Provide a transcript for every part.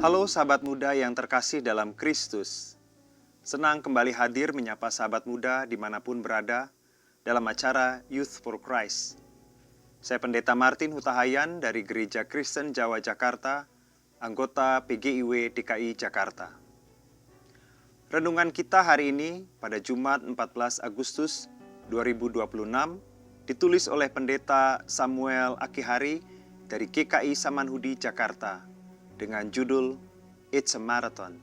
Halo sahabat muda yang terkasih dalam Kristus. Senang kembali hadir menyapa sahabat muda dimanapun berada dalam acara Youth for Christ. Saya Pendeta Martin Hutahayan dari Gereja Kristen Jawa Jakarta, anggota PGIW DKI Jakarta. Renungan kita hari ini pada Jumat 14 Agustus 2026 ditulis oleh Pendeta Samuel Akihari dari GKI Samanhudi Jakarta dengan judul It's a Marathon,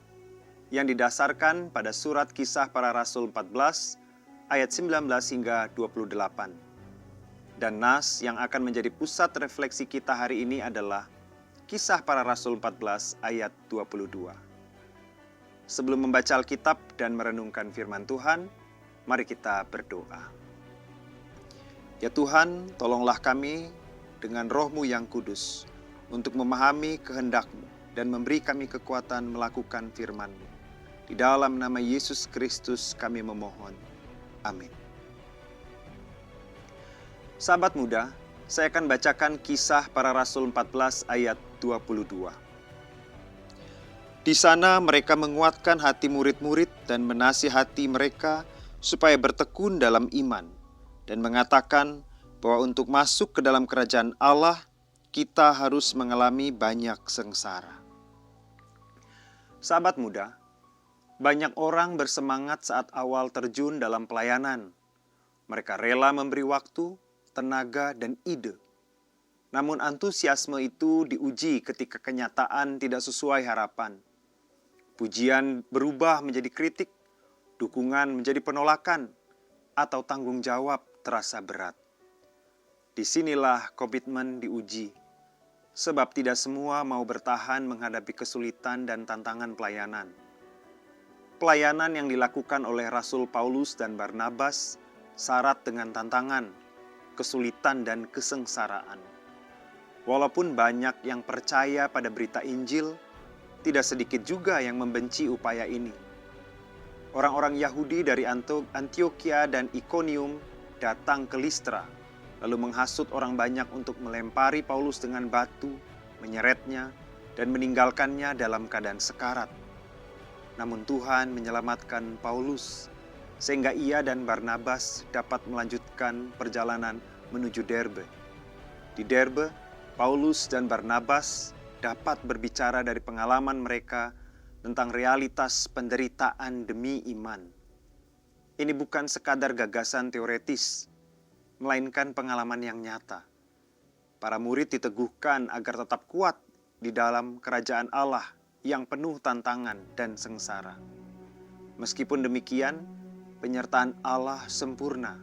yang didasarkan pada surat Kisah Para Rasul 14 ayat 19 hingga 28. Dan nas yang akan menjadi pusat refleksi kita hari ini adalah Kisah Para Rasul 14 ayat 22. Sebelum membaca Alkitab dan merenungkan firman Tuhan, mari kita berdoa. Ya Tuhan, tolonglah kami dengan Roh-Mu yang kudus untuk memahami kehendak-Mu dan memberi kami kekuatan melakukan firman-Mu. Di dalam nama Yesus Kristus kami memohon. Amin. Sahabat muda, saya akan bacakan Kisah Para Rasul 14 ayat 22. Di sana mereka menguatkan hati murid-murid dan menasihati mereka supaya bertekun dalam iman dan mengatakan bahwa untuk masuk ke dalam kerajaan Allah, kita harus mengalami banyak sengsara. Sahabat muda, banyak orang bersemangat saat awal terjun dalam pelayanan. Mereka rela memberi waktu, tenaga, dan ide. Namun antusiasme itu diuji ketika kenyataan tidak sesuai harapan. Pujian berubah menjadi kritik, dukungan menjadi penolakan, atau tanggung jawab terasa berat. Disinilah komitmen diuji. Sebab tidak semua mau bertahan menghadapi kesulitan dan tantangan pelayanan. Pelayanan yang dilakukan oleh Rasul Paulus dan Barnabas syarat dengan tantangan, kesulitan, dan kesengsaraan. Walaupun banyak yang percaya pada berita Injil, tidak sedikit juga yang membenci upaya ini. Orang-orang Yahudi dari Antioquia dan Iconium datang ke Listra, lalu menghasut orang banyak untuk melempari Paulus dengan batu, menyeretnya, dan meninggalkannya dalam keadaan sekarat. Namun Tuhan menyelamatkan Paulus, sehingga ia dan Barnabas dapat melanjutkan perjalanan menuju Derbe. Di Derbe, Paulus dan Barnabas dapat berbicara dari pengalaman mereka tentang realitas penderitaan demi iman. Ini bukan sekadar gagasan teoretis, melainkan pengalaman yang nyata. Para murid diteguhkan agar tetap kuat di dalam kerajaan Allah yang penuh tantangan dan sengsara. Meskipun demikian, penyertaan Allah sempurna.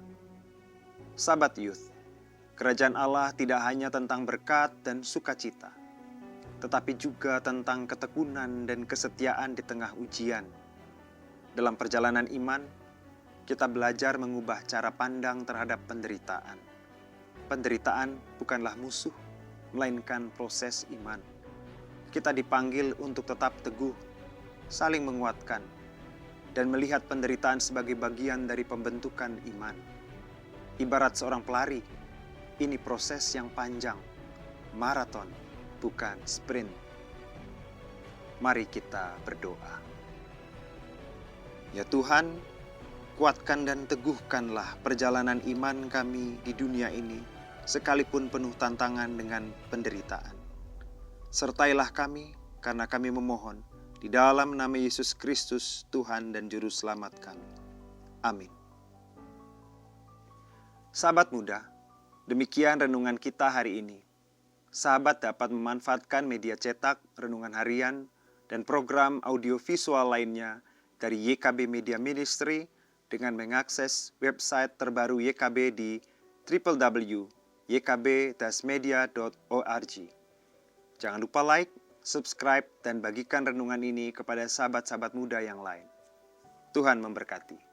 Sahabat Youth, kerajaan Allah tidak hanya tentang berkat dan sukacita, tetapi juga tentang ketekunan dan kesetiaan di tengah ujian. Dalam perjalanan iman, kita belajar mengubah cara pandang terhadap penderitaan. Penderitaan bukanlah musuh, melainkan proses iman. Kita dipanggil untuk tetap teguh, saling menguatkan, dan melihat penderitaan sebagai bagian dari pembentukan iman. Ibarat seorang pelari, ini proses yang panjang, maraton, bukan sprint. Mari kita berdoa. Ya Tuhan, kuatkan dan teguhkanlah perjalanan iman kami di dunia ini, sekalipun penuh tantangan dengan penderitaan. Sertailah kami, karena kami memohon, di dalam nama Yesus Kristus, Tuhan dan Juru Selamat kami. Amin. Sahabat muda, demikian renungan kita hari ini. Sahabat dapat memanfaatkan media cetak, renungan harian, dan program audiovisual lainnya dari YKB Media Ministry, dengan mengakses website terbaru YKB di www.ykb-media.org. Jangan lupa like, subscribe, dan bagikan renungan ini kepada sahabat-sahabat muda yang lain. Tuhan memberkati.